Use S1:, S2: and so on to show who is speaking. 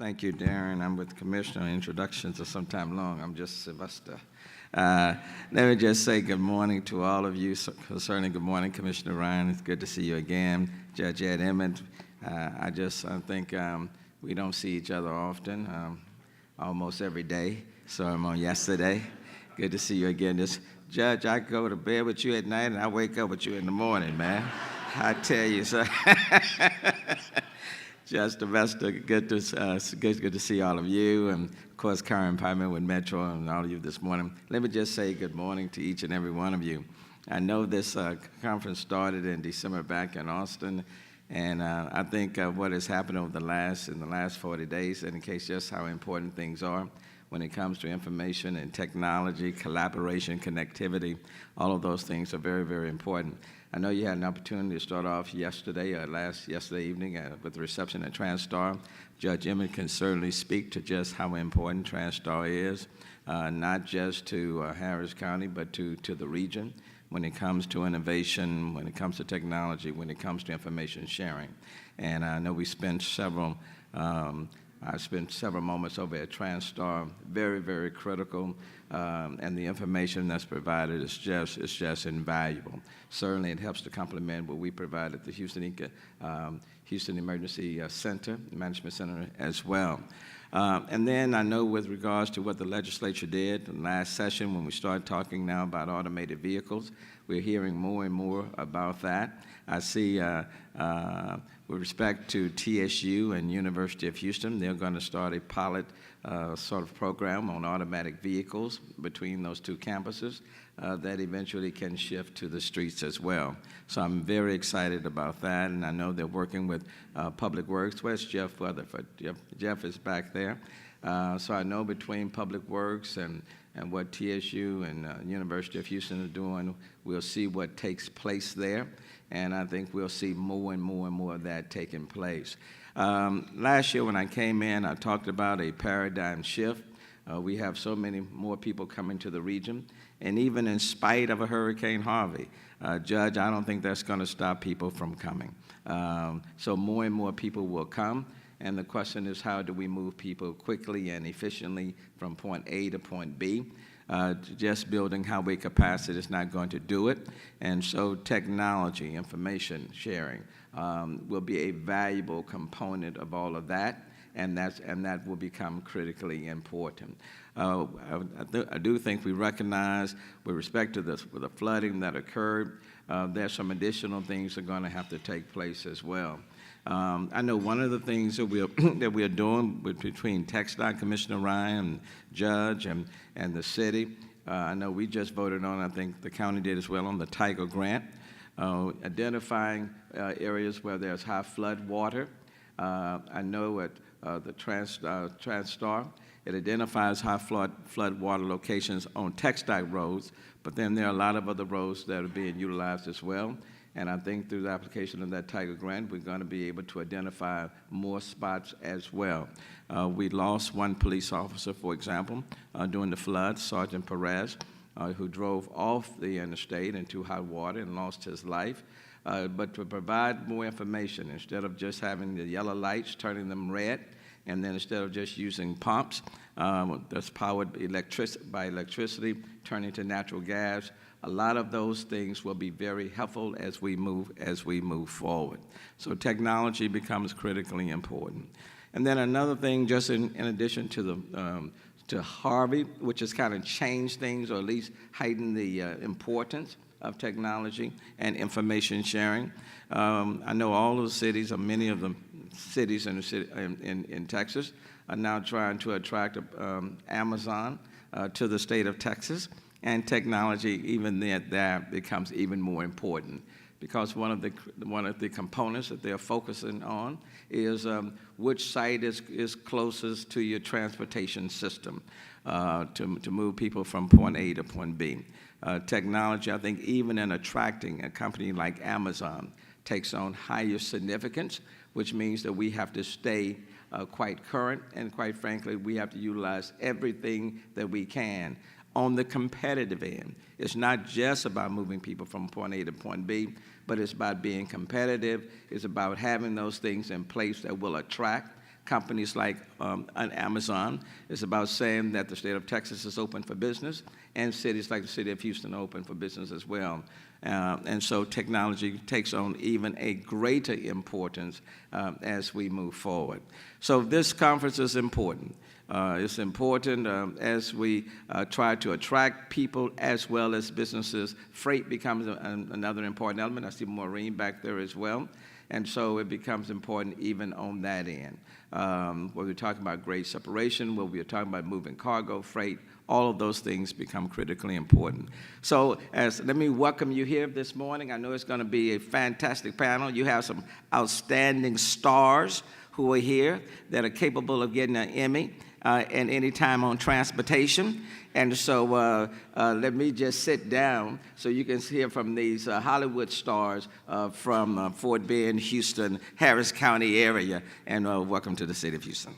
S1: Thank you, Darren. I'm with the Commissioner. Introductions are sometimes long. I'm just Slyvester. Let me just say good morning to all of you. Certainly good morning, Commissioner Ryan. It's good to see you again. Judge Ed Emmett. I think we don't see each other often, almost every day. So I'm on yesterday. Good to see you again. Judge, I go to bed with you at night and I wake up with you in the morning, man. I tell you, sir. Judge Slyvester, good to see all of you, and of course Karen Pimer with Metro and all of you this morning. Let me just say good morning to each and every one of you. I know this conference started in December back in Austin, and I think what has happened in the last 40 days indicates just how important things are when it comes to information and technology, collaboration, connectivity. All of those things are very, very important. I know you had an opportunity to start off yesterday evening with the reception at TransStar. Judge Emmett can certainly speak to just how important TransStar is, not just to Harris County, but to the region when it comes to innovation, when it comes to technology, when it comes to information sharing. And I know I spent several moments over at TransStar, very, very critical, and the information that's provided is just invaluable. Certainly, it helps to complement what we provide at the Houston Emergency Center, Management Center as well. And then I know with regards to what the legislature did in the last session, when we started talking now about automated vehicles, we're hearing more and more about that. I see with respect to TSU and University of Houston, they're going to start a pilot sort of program on automatic vehicles between those two campuses that eventually can shift to the streets as well. So I'm very excited about that, and I know they're working with Public Works. Where's Jeff Weatherford? Jeff is back there. So I know between Public Works and what TSU and University of Houston are doing, we'll see what takes place there, and I think we'll see more and more and more of that taking place. Last year when I came in, I talked about a paradigm shift. We have so many more people coming to the region, and even in spite of a Hurricane Harvey, Judge, I don't think that's going to stop people from coming. So more and more people will come, and the question is, how do we move people quickly and efficiently from point A to point B? Just building highway capacity is not going to do it, and so technology, information sharing will be a valuable component of all of that, and that will become critically important. I do think we recognize, with respect to the flooding that occurred, there's some additional things that are going to have to take place as well. I know one of the things that we are doing between TxDOT, Commissioner Ryan, and Judge, and the city. I know we just voted on, I think the county did as well, on the Tiger Grant, identifying areas where there's high flood water. I know at the TransStar, it identifies high flood water locations on TxDOT roads, but then there are a lot of other roads that are being utilized as well. And I think through the application of that Tiger Grant, we're going to be able to identify more spots as well. We lost one police officer, for example, during the flood, Sergeant Perez, who drove off the interstate into high water and lost his life. But to provide more information, instead of just having the yellow lights, turning them red, and then instead of just using pumps that's powered by electricity, turning to natural gas, a lot of those things will be very helpful as we move forward. So technology becomes critically important. And then another thing, just in addition to Harvey, which has kind of changed things, or at least heightened the importance of technology and information sharing. I know all of the cities, or many of the cities in Texas, are now trying to attract Amazon to the state of Texas. And technology, even there becomes even more important, because one of the components that they're focusing on is which site is closest to your transportation system to move people from point A to point B. Technology, I think, even in attracting a company like Amazon, takes on higher significance, which means that we have to stay quite current, and quite frankly, we have to utilize everything that we can on the competitive end. It's not just about moving people from point A to point B, but it's about being competitive. It's about having those things in place that will attract, companies like on Amazon. It's about saying that the state of Texas is open for business, and cities like the city of Houston are open for business as well. And so technology takes on even a greater importance as we move forward. So this conference is important. It's important as we try to attract people as well as businesses. Freight becomes another important element. I see Maureen back there as well. And so it becomes important even on that end. When we're talking about grade separation, when we're talking about moving cargo, freight, all of those things become critically important. So let me welcome you here this morning. I know it's going to be a fantastic panel. You have some outstanding stars who are here that are capable of getting an Emmy and any time on transportation. And so let me just sit down so you can hear from these Hollywood stars from Fort Bend, Houston, Harris County area. And welcome to the city of Houston.